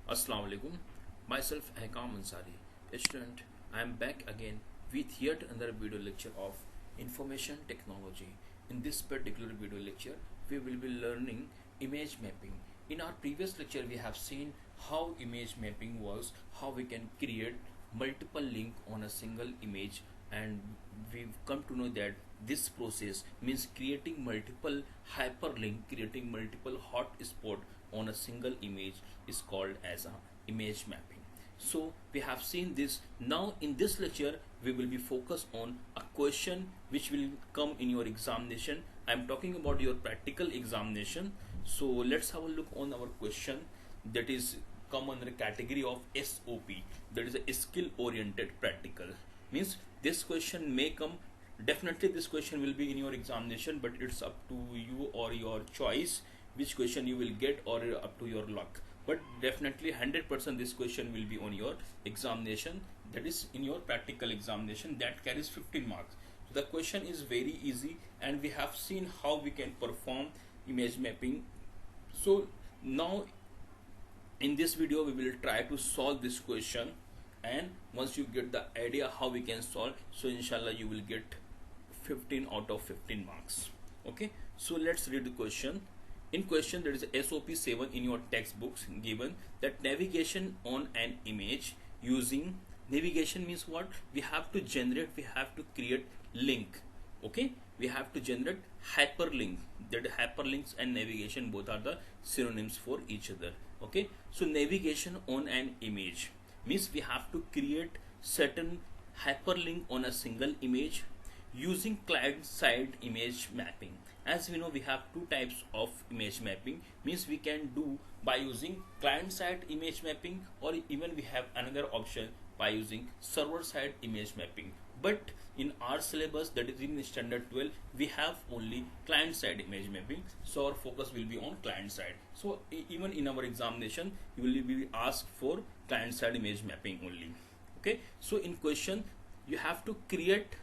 Assalamu alaikum. Myself Ahkam Ansari, a student. I am back again with yet another video lecture of information technology. In this particular video lecture, we will be learning image mapping. In our previous lecture, we have seen how image mapping was, how we can create multiple link on a single image, and we've come to know that this process means creating multiple hyperlink, creating multiple hotspot on a single image is called as a image mapping. So we have seen this. Now in this lecture we will be focused on a question which will come in your examination. I am talking about your practical examination. So let's have a look on our question that is come under the category of SOP, that is a skill oriented practical. Means this question may come, definitely this question will be in your examination, but it's up to you or your choice which question you will get, or up to your luck. But definitely 100% this question will be on your examination, that is in your practical examination, that carries 15 marks. So the question is very easy, and we have seen how we can perform image mapping. So now in this video we will try to solve this question, and once you get the idea how we can solve, so inshallah you will get 15 out of 15 marks. Okay, so let's read the question. In question there is SOP 7 in your textbooks given that navigation on an image using, navigation means what? We have to generate, we have to create link. Okay, we have to generate hyperlink. That hyperlinks and navigation both are the synonyms for each other. Okay, so navigation on an image means we have to create certain hyperlink on a single image using client side image mapping. As we know, we have two types of image mapping, means we can do by using client side image mapping, or even we have another option by using server side image mapping. But in our syllabus, that is in standard 12, we have only client side image mapping, so our focus will be on client side. So even in our examination you will be asked for client side image mapping only. Okay, so in question you have to create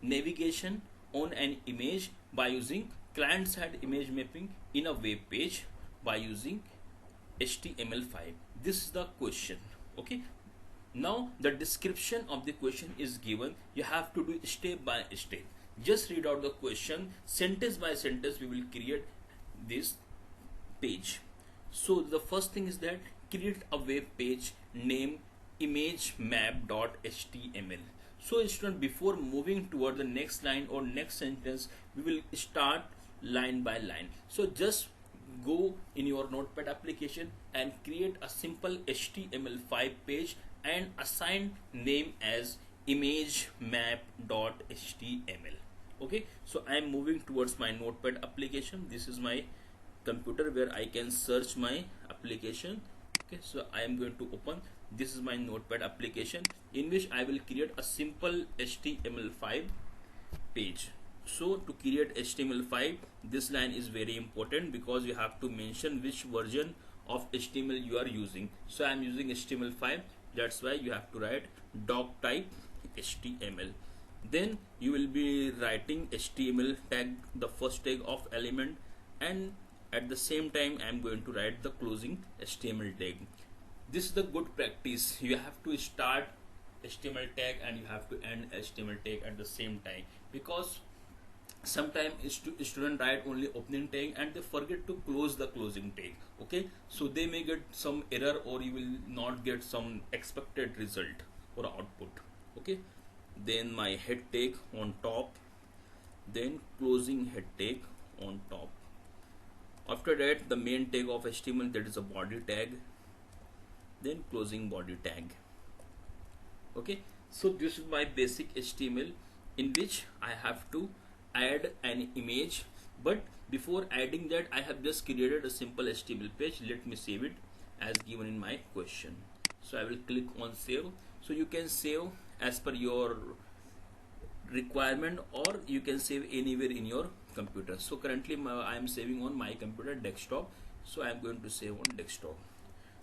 navigation on an image by using client side image mapping in a web page by using HTML5. This is the question. Okay, now the description of the question is given. You have to do step by step. Just read out the question sentence by sentence. We will create this page. So the first thing is that create a web page name imagemap.html. So student, before moving toward the next line or next sentence, we will start line by line. So just go in your notepad application and create a simple HTML5 page and assign name as imagemap.html. Okay, so I am moving towards my notepad application. This is my computer where I can search my application. Okay, so I am going to open, this is my notepad application in which I will create a simple HTML5 page. So to create HTML5, this line is very important because you have to mention which version of HTML you are using. So I am using HTML5, that's why you have to write doc type HTML. Then you will be writing HTML tag, the first tag of element, and at the same time I am going to write the closing HTML tag. This is the good practice. You have to start HTML tag and you have to end HTML tag at the same time, because sometimes student write only opening tag and they forget to close the closing tag. Okay, so they may get some error or you will not get some expected result or output. Okay, then my head tag on top, then closing head tag on top. After that the main tag of HTML, that is a body tag, then closing body tag. Okay, so this is my basic HTML in which I have to add an image. But before adding that, I have just created a simple HTML page. Let me save it as given in my question. So I will click on save. So you can save as per your requirement, or you can save anywhere in your computer. So currently I am saving on my computer desktop, so I am going to save on desktop.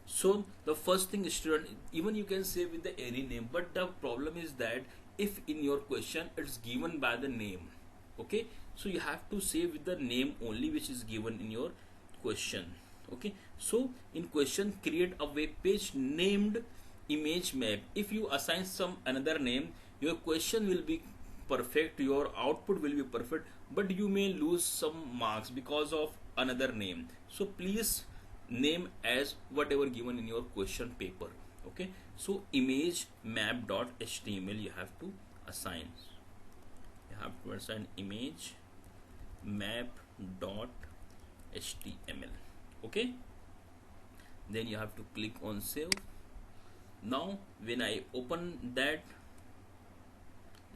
So the first thing is, student, even you can save with the any name, but the problem is that if in your question it's given by the name, okay, so you have to save with the name only which is given in your question. Okay, so in question, create a web page named image map. If you assign some another name, your question will be perfect, your output will be perfect, but you may lose some marks because of another name. So please name as whatever given in your question paper. Okay, so image map.html you have to assign. You have to assign image map.html. Okay, then you have to click on save. Now when I open that,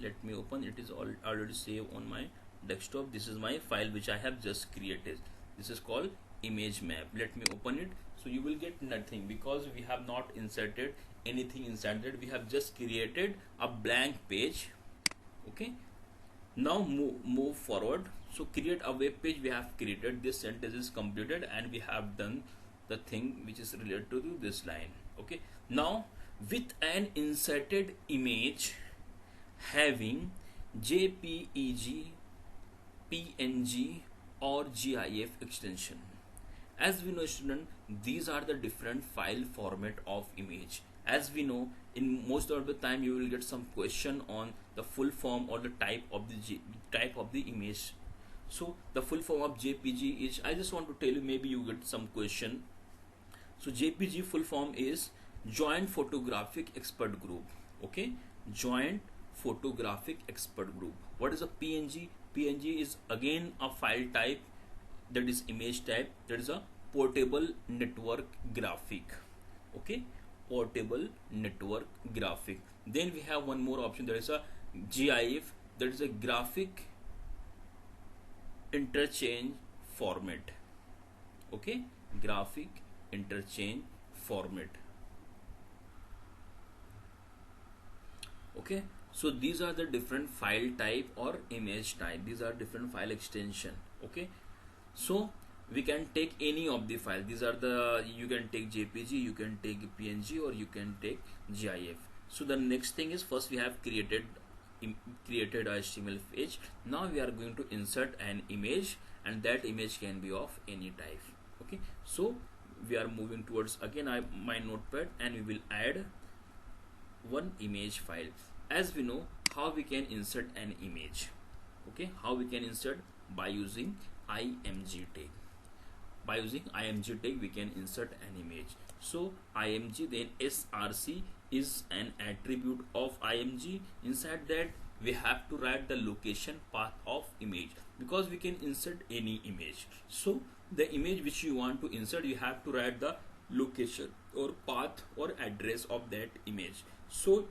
let me open, it is already saved on my desktop. This is my file which I have just created. This is called image map. Let me open it. So you will get nothing because we have not inserted anything inside that. We have just created a blank page. Okay, now move forward. So create a web page we have created. This sentence is completed and we have done the thing which is related to this line. Okay, now with an inserted image having JPEG, PNG or GIF extension. As we know student, these are the different file format of image. As we know, in most of the time you will get some question on the full form or the type of the image. So the full form of JPG is, I just want to tell you, maybe you get some question. So JPG full form is Joint Photographic Expert Group. Okay, Joint Photographic Expert Group. What is a PNG? PNG is again a file type, that is image type, that is a portable network graphic. Okay, portable network graphic. Then we have one more option, that is a GIF, that is a graphic interchange format. Okay, graphic interchange format. Okay, so these are the different file type or image type. These are different file extension. Okay, so we can take any of the file. These are the, you can take JPG, you can take PNG, or you can take GIF. So the next thing is, first we have created a HTML page. Now we are going to insert an image, and that image can be of any type. Okay, so we are moving towards again my notepad, and we will add one image file. As we know how we can insert an image. Okay, how we can insert? By using img tag. By using img tag we can insert an image. So img, then src is an attribute of img. Inside that we have to write the location path of image, because we can insert any image. So the image which you want to insert, you have to write the location or path or address of that image. So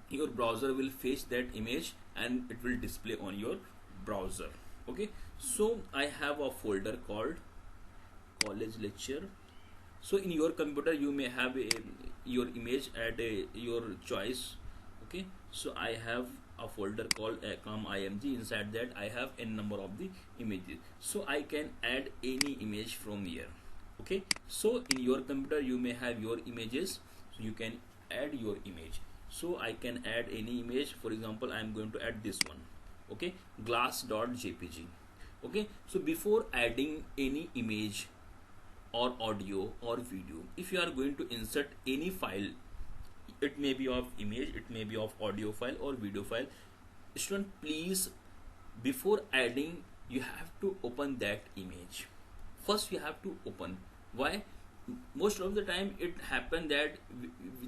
your browser will fetch that image and it will display on your browser. Okay, so I have a folder called college lecture. So in your computer you may have your image at your choice. Okay, so I have a folder called img. Inside that I have n number of the images, so I can add any image from here. Okay, so in your computer you may have your images, so you can add your image. So I can add any image. For example, I am going to add this one. Okay, glass.jpg. Okay, so before adding any image or audio or video, if you are going to insert any file, it may be of image, it may be of audio file or video file, student, please, before adding, you have to open that image. First you have to open. Why? Most of the time it happen that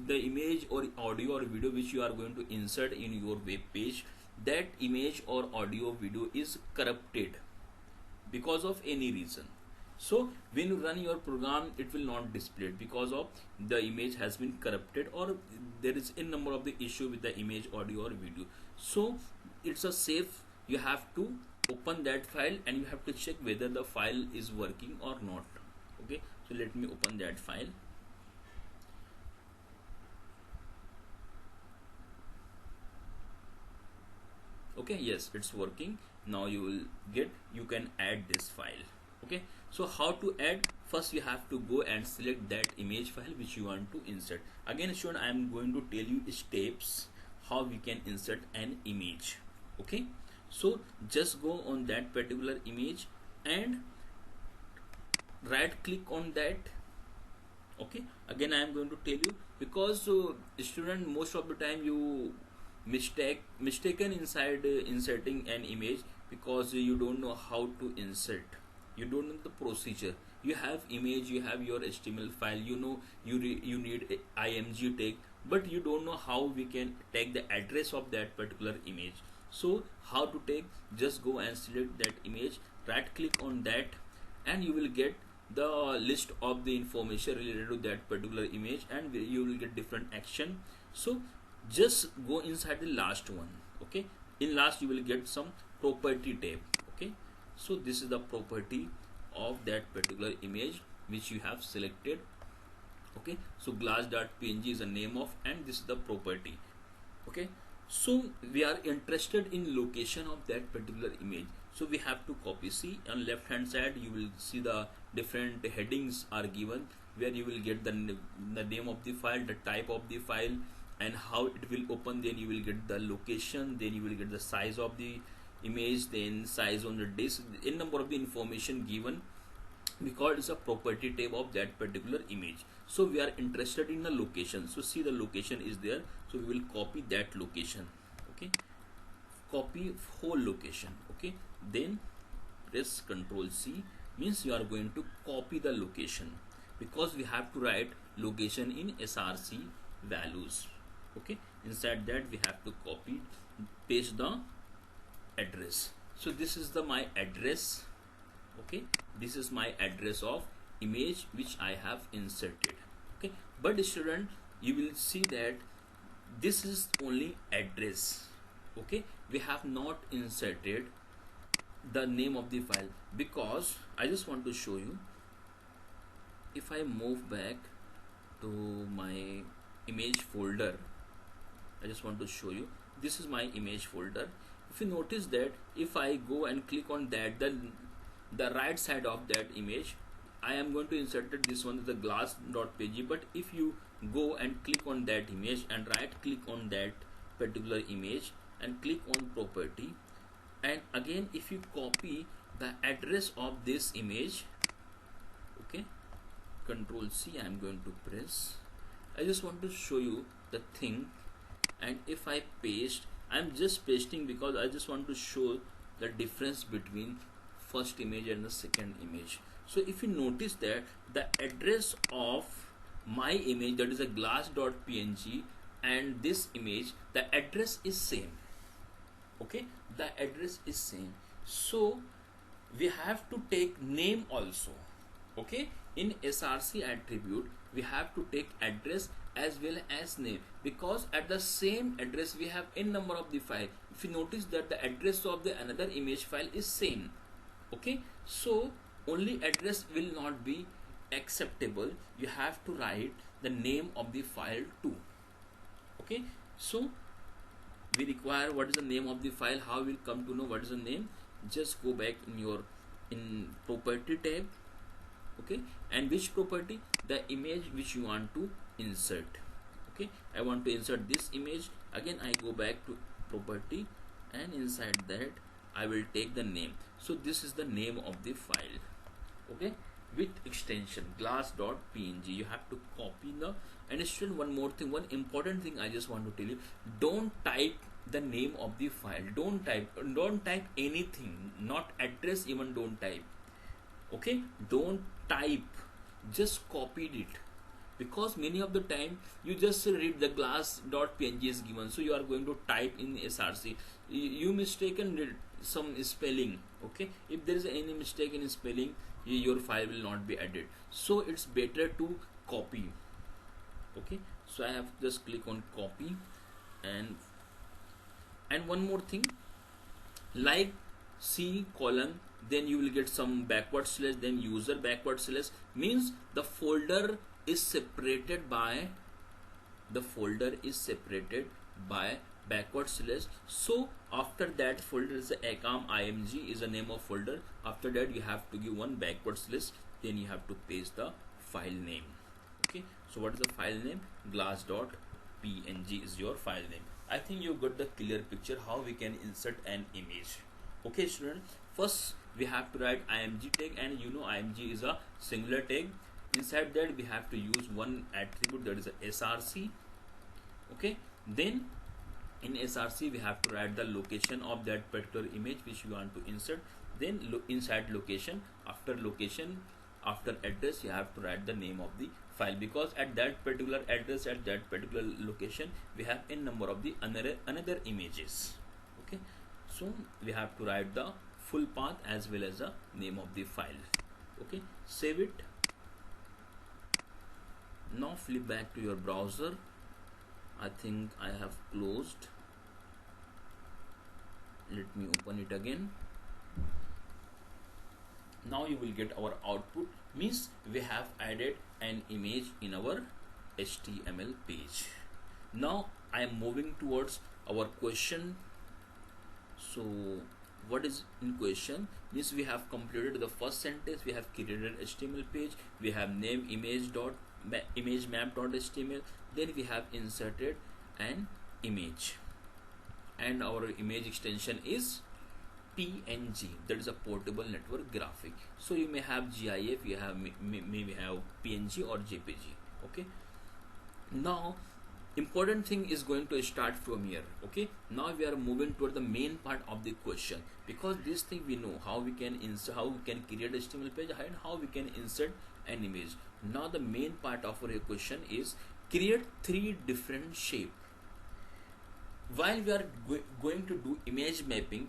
the image or audio or video which you are going to insert in your web page, that image or audio video is corrupted because of any reason. So when you run your program, it will not display it because of the image has been corrupted, or there is a number of the issue with the image, audio or video. So it's a safe, you have to open that file and you have to check whether the file is working or not. Okay, so let me open that file. Okay, yes, it's working. Now you can add this file. Okay, so how to add? First you have to go and select that image file which you want to insert. Again student, I am going to tell you steps how we can insert an image. Okay, so just go on that particular image and right click on that. Okay, again I am going to tell you, because student, most of the time you mistaken inside inserting an image, because you don't know how to insert, you don't know the procedure. You have image, you have your HTML file, you know you need a img tag, but you don't know how we can take the address of that particular image. So how to take? Just go and select that image, right click on that, and you will get the list of the information related to that particular image, and you will get different action. So just go inside the last one. Okay, in last you will get some property tab. Okay, so this is the property of that particular image which you have selected. Okay, so glass.png is the name of, and this is the property. Okay, so we are interested in location of that particular image, so we have to copy. See, on left hand side you will see the different headings are given, where you will get the name of the file, the type of the file, and how it will open. Then you will get the location, then you will get the size of the image, then size on the disk, in number of the information given, because it's a property tab of that particular image. So we are interested in the location, so see the location is there, so we will copy that location. Okay, copy whole location. Okay, then press Ctrl C, means you are going to copy the location, because we have to write location in src values. Okay, inside that we have to copy, paste the address. So this is the my address. Okay, this is my address of image which I have inserted. Okay, but student, you will see that this is only address. Okay, we have not inserted the name of the file, because I just want to show you. If I move back to my image folder, I just want to show you, this is my image folder. If you notice that if I go and click on that, then the right side of that image, I am going to insert this one, the glass.png. But if you go and click on that image and right click on that particular image and click on property, and again if you copy the address of this image, okay, Control C I am going to press. I just want to show you the thing, and if I paste, I am just pasting because I just want to show the difference between first image and the second image. So if you notice that the address of my image, that is a glass.png, and this image, the address is same. Okay, the address is same. So we have to take name also. Okay, in src attribute we have to take address as well as name, because at the same address we have n number of the file. If you notice that the address of the another image file is same. Okay, so only address will not be acceptable, you have to write the name of the file too. Okay, so we require what is the name of the file. How will come to know what is the name? Just go back in your property tab. Okay, and which property? The image which you want to insert. Okay, I want to insert this image. Again I go back to property, and inside that I will take the name. So this is the name of the file. Okay, with extension glass.png. You have to copy the, and still one more thing, one important thing I just want to tell you, don't type the name of the file. Don't type anything, not address, even don't type. Okay, don't type, just copied it, because many of the time you just read the glass.png is given, so you are going to type in src, you mistaken some spelling. Okay, if there is any mistake in spelling, your file will not be added, so it's better to copy. Okay, so I have just click on copy, and one more thing, like C colon, then you will get some backward slash, then user backward slash, means the folder is separated by backward slash. So after that folder is the acom img is the name of folder. After that you have to give one backward slash, then you have to paste the file name. Okay, so what is the file name? Glass.png is your file name. I think you got the clear picture how we can insert an image. Okay student, first we have to write img tag, and you know img is a singular tag. Inside that we have to use one attribute, that is a src. Okay, then in src we have to write the location of that particular image which we want to insert. Then inside location, after address, you have to write the name of the file, because at that particular address, at that particular location, we have n number of the another images. Okay, so we have to write the full path as well as the name of the file. Okay, save it. Now flip back to your browser. I think I have closed. Let me open it again. Now you will get our output, means we have added an image in our HTML page. Now I am moving towards our question. So what is in question? Means we have completed the first sentence, we have created HTML page, we have name image map.html, then we have inserted an image, and our image extension is PNG, that is a portable network graphic. So you may have GIF, you have maybe have PNG or JPG. Okay, now important thing is going to start from here. Okay, now we are moving toward the main part of the question, because this thing we know how we can insert, how we can create HTML page, and how we can insert an image. Now the main part of our question is create 3 different shape. While we are going to do image mapping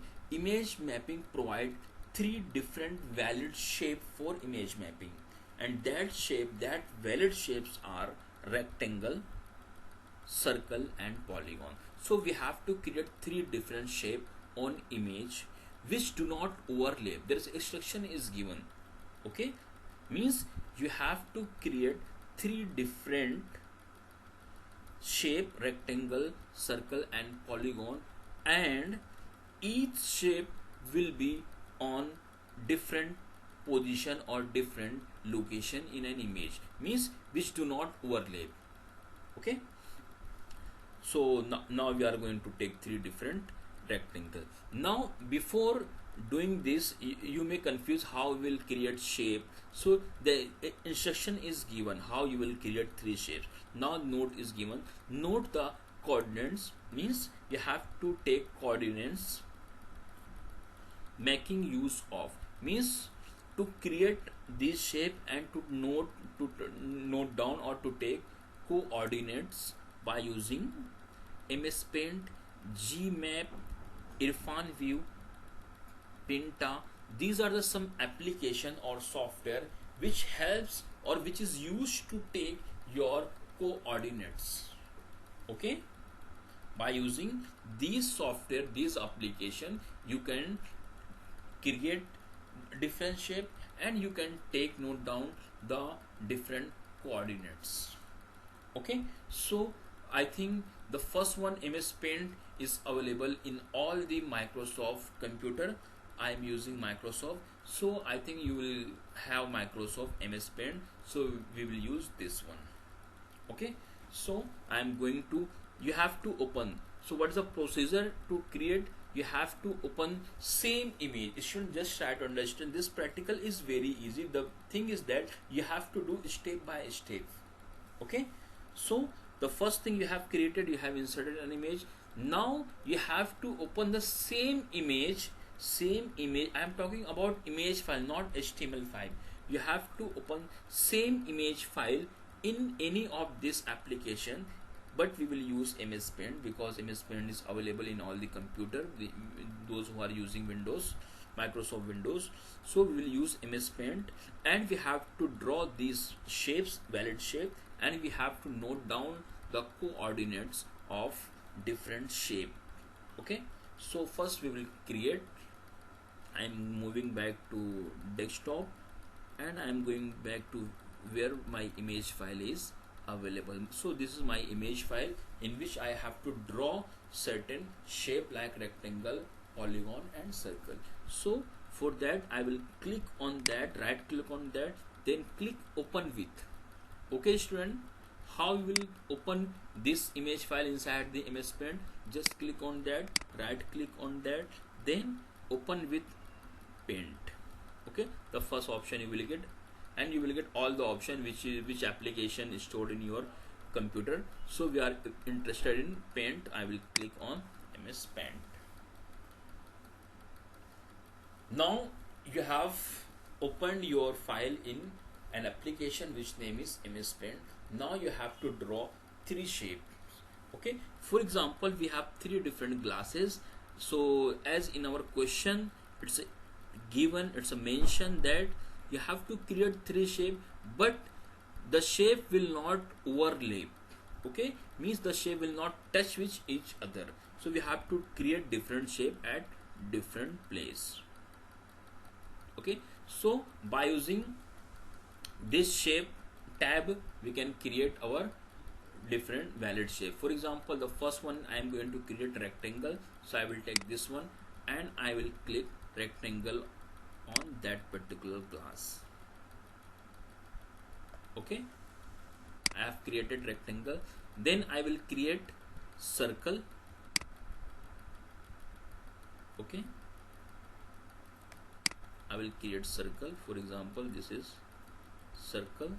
provide 3 different valid shape for image mapping, and that valid shapes are rectangle, circle and polygon. So we have to create 3 different shape on image which do not overlap. There is instruction is given. Okay, means you have to create 3 different shape, rectangle, circle and polygon, and each shape will be on different position or different location in an image, means which do not overlap. Okay, so now we are going to take 3 different rectangles. Now before doing this, you may confuse how we will create shape. So the instruction is given how you will create 3 shapes. Now note is given. Note the coordinates, means you have to take coordinates. Making use of, means to create this shape and to note down or to take coordinates by using MS Paint, Gmap, Irfan View, Pinta. These are the some application or software which helps or which is used to take your coordinates. Okay, by using these software, these application, you can create different shape and you can note down the different coordinates. Okay, so I think the first one, MS Paint, is available in all the Microsoft computer. I am using Microsoft, so I think you will have Microsoft MS Paint, so we will use this one. Okay, so I am going to, you have to open. So what is the procedure to create? You have to open same image. You should just try to understand. This practical is very easy. The thing is that you have to do step by step. Okay, so the first thing you have created, you have inserted an image. Now you have to open the same image. I am talking about image file, not HTML file. You have to open same image file in any of this application, but we will use MS Paint because MS Paint is available in all the computer, those who are using Windows, Microsoft Windows. So we will use MS Paint, and we have to draw these shapes, valid shape, and we have to note down the coordinates of different shape. Okay, so first we will create. I am moving back to desktop, and I am going back to where my image file is available. So this is my image file in which I have to draw certain shape like rectangle, polygon and circle. So for that I will click on that, right click on that, then click open with. Okay student, how you will open this image file inside the MS Paint? Just click on that, right click on that, then open with paint. Okay, the first option you will get, and you will get all the option which application is stored in your computer. So we are interested in paint. I will click on MS Paint. Now you have opened your file in an application which name is MS Paint. Now you have to draw three shapes. Okay, for example, we have three different glasses. So as in our question, it's given, it's a mention that you have to create three shape, but the shape will not overlap. Okay, means the shape will not touch with each other. So we have to create different shape at different place. Okay, so by using this shape tab, we can create our different valid shape. For example, the first one I am going to create rectangle, so I will take this one and I will click rectangle on that particular glass. Okay, I have created rectangle. Then I will create circle. Okay, I will create circle. For example, this is circle.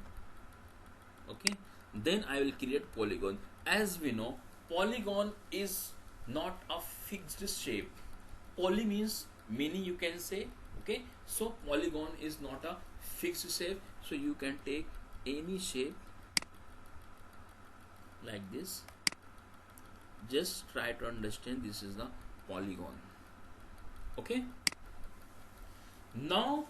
Okay, then I will create polygon. As we know, polygon is not a fixed shape. Poly means many, you can say. Okay, so polygon is not a fixed shape, so you can take any shape like this. Just try to understand, this is the polygon. Okay, now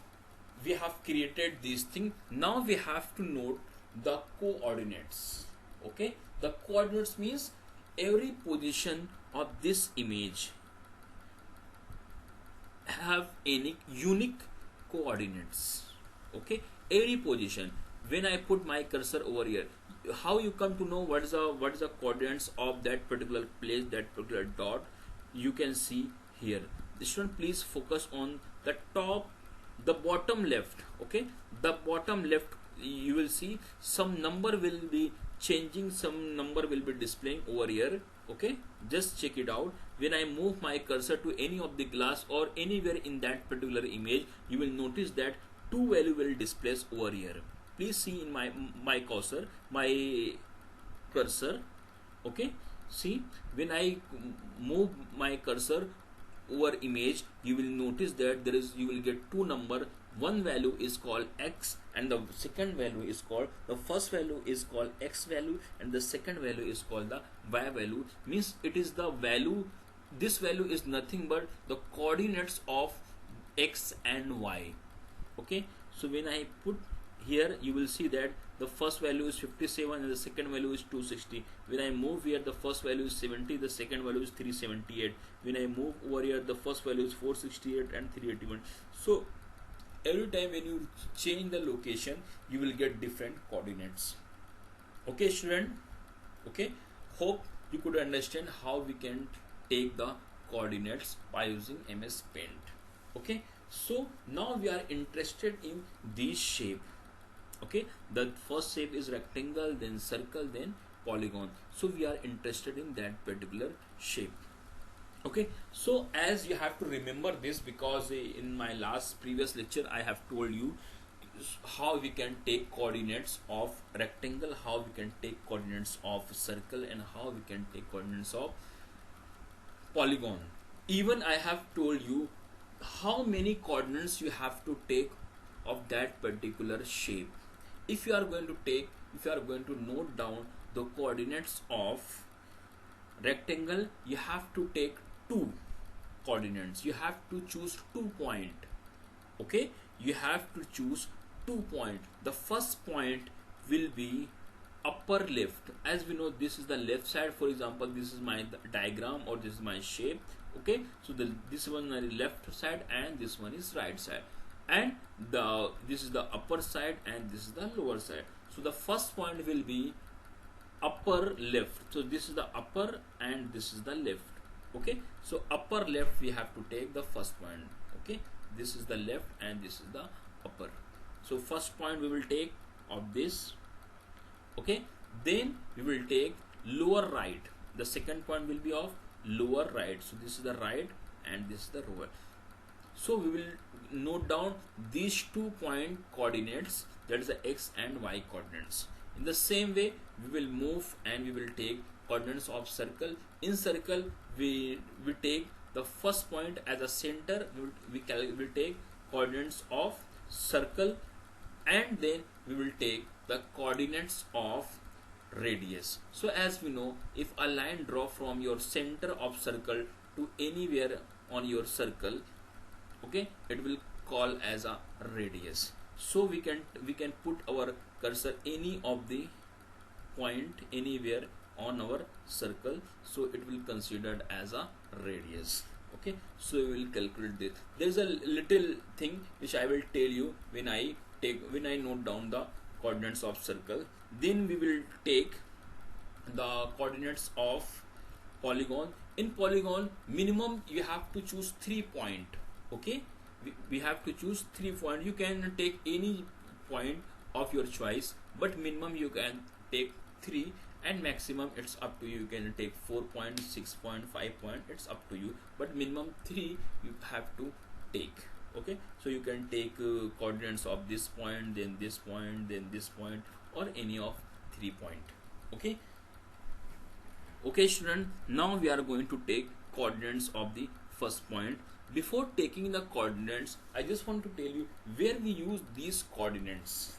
we have created this thing. Now we have to note the coordinates. Okay, the coordinates means every position of this image have any unique coordinates. Okay, every position. When I put my cursor over here, how you come to know what is the coordinates of that particular place, that particular dot? You can see here. Student, please focus on the top, the bottom left. Okay, the bottom left, you will see some number will be changing, some number will be displaying over here. Okay, just check it out. When I move my cursor to any of the glass or anywhere in that particular image, you will notice that two value will display over here. Please see in my cursor. Okay, see, when I move my cursor over image, you will notice that you will get two number. One value is called x and the second value is called, the first value is called x value and the second value is called the y value. Means it is the value, this value is nothing but the coordinates of x and y. Okay, so when I put here, you will see that the first value is 57 and the second value is 260. When I move here, the first value is 70, the second value is 378. When I move over here, the first value is 468 and 381. So every time when you change the location, you will get different coordinates. Okay, student. Okay, hope you could understand how we can take the coordinates by using MS Paint. Okay, so now we are interested in this shape. Okay, the first shape is rectangle, then circle, then polygon. So we are interested in that particular shape. Okay, so as you have to remember this, because in my previous lecture I have told you how we can take coordinates of rectangle, how we can take coordinates of circle, and how we can take coordinates of polygon. Even I have told you how many coordinates you have to take of that particular shape. If you are going to note down the coordinates of rectangle, you have to take two coordinates. You have to choose 2 point. Okay, you have to choose 2 point. The first point will be upper left. As we know, this is the left side. For example, this is my diagram or this is my shape. Okay, so this one is left side and this one is right side, and this is the upper side and this is the lower side. So the first point will be upper left. So this is the upper and this is the left. Okay, so upper left we have to take the first point. Okay, this is the left and this is the upper. So first point we will take of this. Okay, then we will take lower right. The second point will be of lower right. So this is the right and this is the lower. So we will note down these 2 point coordinates, that is the x and y coordinates. In the same way we will move and we will take coordinates of circle. In circle we take the first point as a center, we will take coordinates of circle, and then we will take the coordinates of radius. So as we know, if a line draw from your center of circle to anywhere on your circle, okay, it will call as a radius. So we can put our cursor any of the point anywhere on our circle, so it will considered as a radius. Okay, so we will calculate this. There is a little thing which I will tell you when I note down the coordinates of circle. Then we will take the coordinates of polygon. In polygon, minimum you have to choose 3 point. Okay, we have to choose 3 point. You can take any point of your choice, but minimum you can take 3, and maximum it's up to you. You can take 4 point, 6 point, 5 point, it's up to you, but minimum 3 you have to take. Okay, so you can take coordinates of this point, then this point, then this point, or any of 3 point. Okay, okay student, now we are going to take coordinates of the first point. Before taking the coordinates, I just want to tell you where we use these coordinates.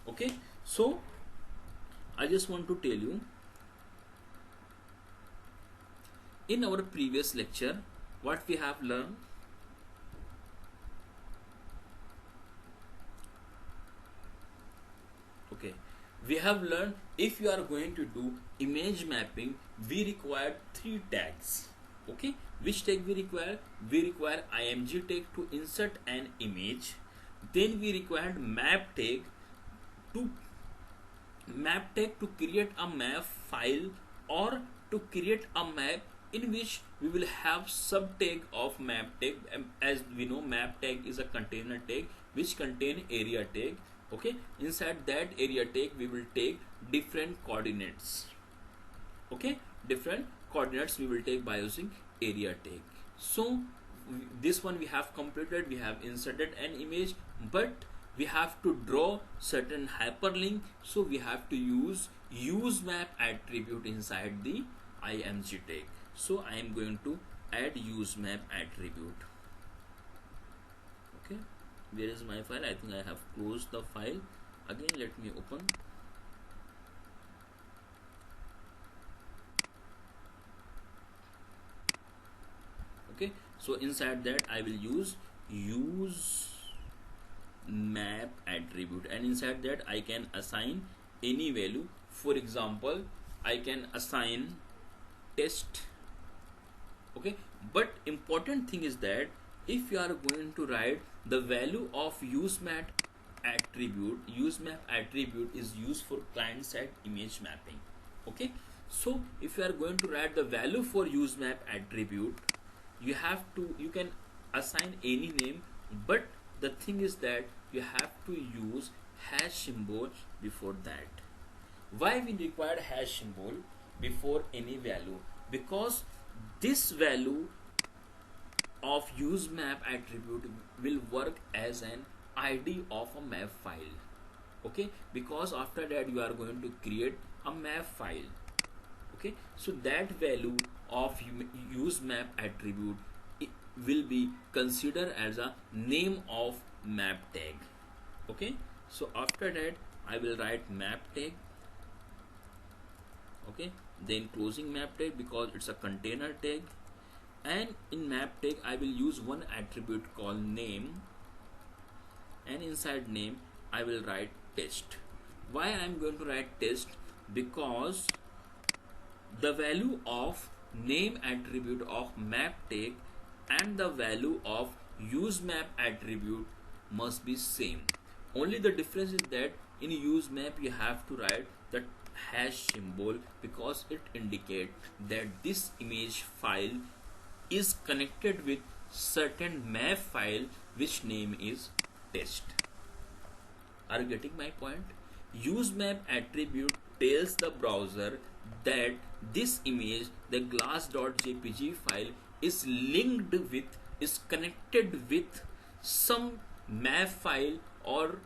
Okay, so I just want to tell you, in our previous lecture what we have learned. Okay, we have learned if you are going to do image mapping, we require 3 tags. Okay, which tag we require? We require img tag to insert an image. Then we required map tag to create a map file, or to create a map in which we will have sub tag of map tag. As we know, map tag is a container tag which contain area tag. Okay, inside that area tag we will take different coordinates. Okay, different coordinates we will take by using area tag. So this one we have completed, we have inserted an image, but we have to draw certain hyperlink, so we have to use map attribute inside the img tag. So I am going to add use map attribute. Okay, where is my file? I think I have closed the file. Again, let me open. Okay, so inside that I will use map attribute, and inside that I can assign any value. For example, I can assign test. Okay, but important thing is that if you are going to write the value of use map attribute is used for client side image mapping. Okay, so if you are going to write the value for use map attribute, you can assign any name, but the thing is that you have to use hash symbol before that. Why we require hash symbol before any value? Because this value of use map attribute will work as an ID of a map file. Okay, because after that you are going to create a map file. Okay, so that value of use map attribute will be considered as a name of map tag. Okay, so after that I will write map tag. Okay, then closing map tag because it's a container tag, and in map tag I will use one attribute called name, and inside name I will write test. Why I am going to write test? Because the value of name attribute of map tag and the value of use map attribute must be same. Only the difference is that in use map you have to write the hash symbol because it indicates that this image file is connected with certain map file which name is test. Are you getting my point? Use map attribute tells the browser that this image, the glass.jpg file, is linked with is connected with some map file or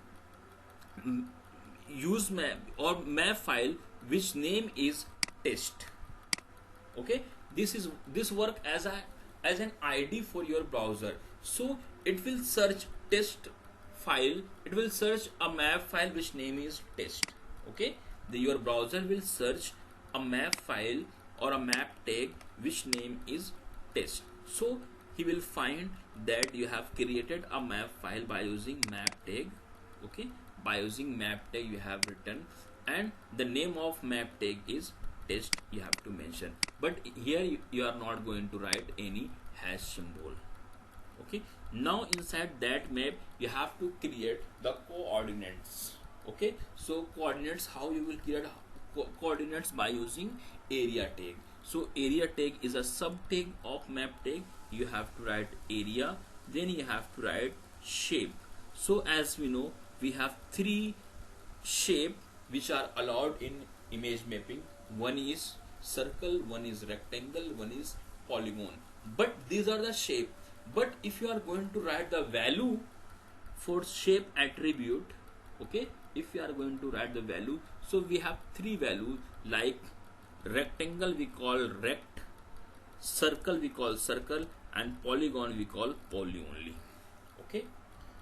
use map or map file which name is test. Okay, this work as an id for your browser. So it will search test file, it will search a map file which name is test. Okay, your browser will search a map file or a map tag which name is test. So he will find that you have created a map file by using map tag. Okay, by using map tag you have written, and the name of map tag is test, you have to mention. But here you are not going to write any hash symbol. Okay, now inside that map you have to create the coordinates. Okay, so coordinates, how you will create coordinates? By using area tag. So area tag is a sub tag of map tag. You have to write area, then you have to write shape. So as we know, we have three shape which are allowed in image mapping. One is circle, one is rectangle, one is polygon. But these are the shape. But if you are going to write the value for shape attribute, okay, if you are going to write the value, so we have three values, like rectangle we call rect, circle we call circle, and polygon we call poly only. Okay,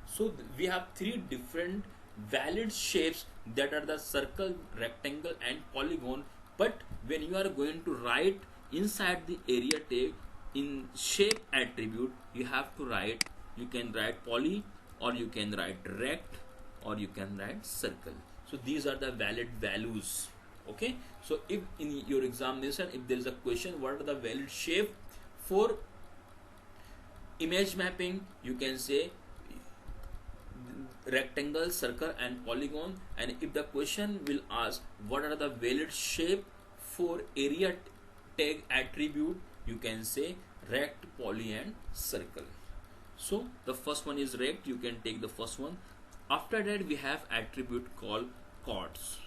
so we have three different valid shapes, that are the circle, rectangle, and polygon. But when you are going to write inside the area tag in shape attribute, you have to write, you can write poly, or you can write rect, or you can write circle. So these are the valid values. Okay, so if in your examination, if there is a question what are the valid shape for image mapping, you can say rectangle, circle, and polygon. And if the question will ask what are the valid shape for area tag attribute, you can say rect, poly, and circle. So the first one is rect, you can take the first one. After that we have attribute called chords.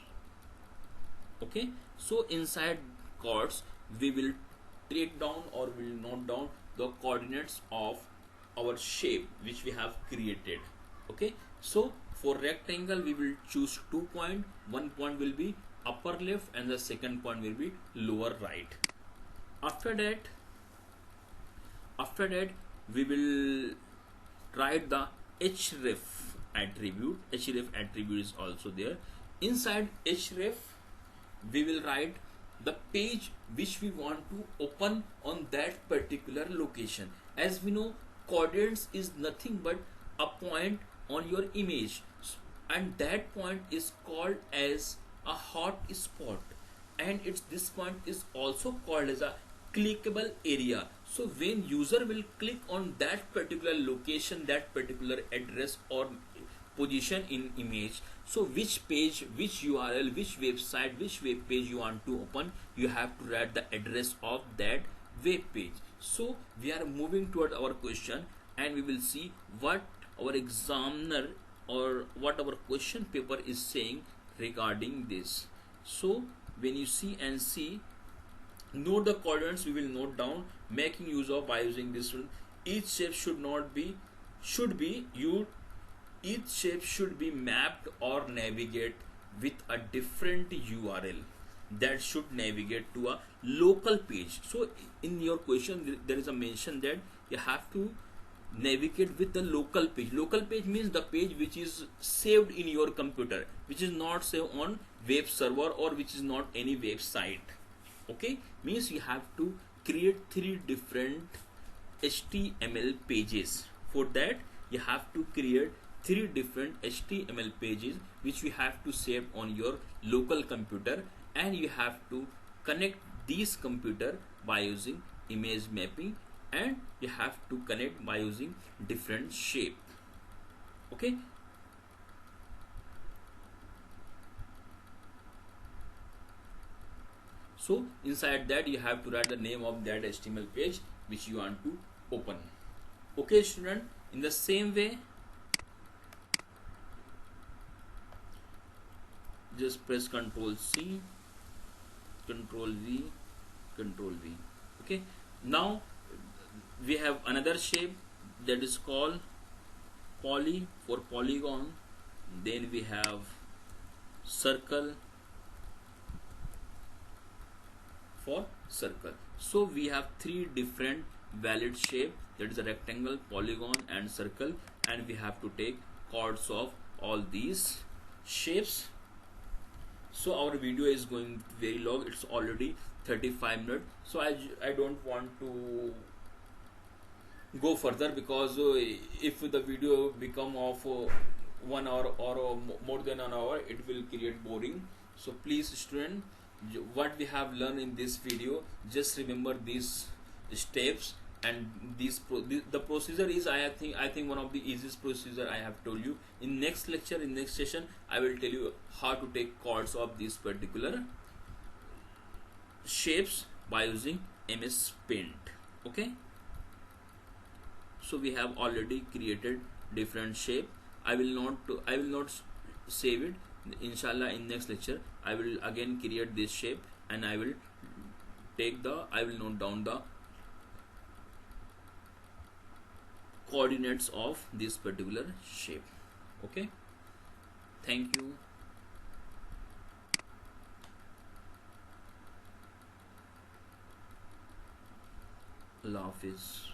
Okay, so inside chords we will take down or will note down the coordinates of our shape which we have created. Okay, so for rectangle we will choose 2 points. One point will be upper left and the second point will be lower right. After that we will write the href attribute. Href attribute is also there. Inside href we will write the page which we want to open on that particular location. As we know, coordinates is nothing but a point on your image, and that point is called as a hot spot, and this point is also called as a clickable area. So when user will click on that particular location, that particular address or position in image, so which page, which URL, which website, which web page you want to open, you have to write the address of that web page. So we are moving toward our question, and we will see what our examiner or what our question paper is saying regarding this. So when you see and see, note the coordinates we will note down, making use of by using this one. Each shape each shape should be mapped or navigate with a different URL that should navigate to a local page. So in your question there is a mention that you have to navigate with the local page. Local page means the page which is saved in your computer, which is not saved on web server or which is not any website. Okay, means you have to create three different HTML pages. For that you have to create three different HTML pages which you have to save on your local computer, and you have to connect these computer by using image mapping, and you have to connect by using different shape. Okay, so inside that you have to write the name of that HTML page which you want to open. Okay student, in the same way just press Ctrl C, Ctrl V. Okay, now we have another shape that is called poly for polygon. Then we have circle for circle. So we have three different valid shape, that is a rectangle, polygon and circle, and we have to take chords of all these shapes. So our video is going very long, it's already 35 minutes, so I don't want to go further, because if the video become of 1 hour or more than an hour, it will create boring. So please student, what we have learned in this video, just remember these steps, and the procedure is I think one of the easiest procedure I have told you. In next lecture, in next session, I will tell you how to take chords of these particular shapes by using MS Paint. Okay, so we have already created different shape. I will not save it. Inshallah, in next lecture I will again create this shape, and I will note down the coordinates of this particular shape. Okay, thank you. Allah Hafiz.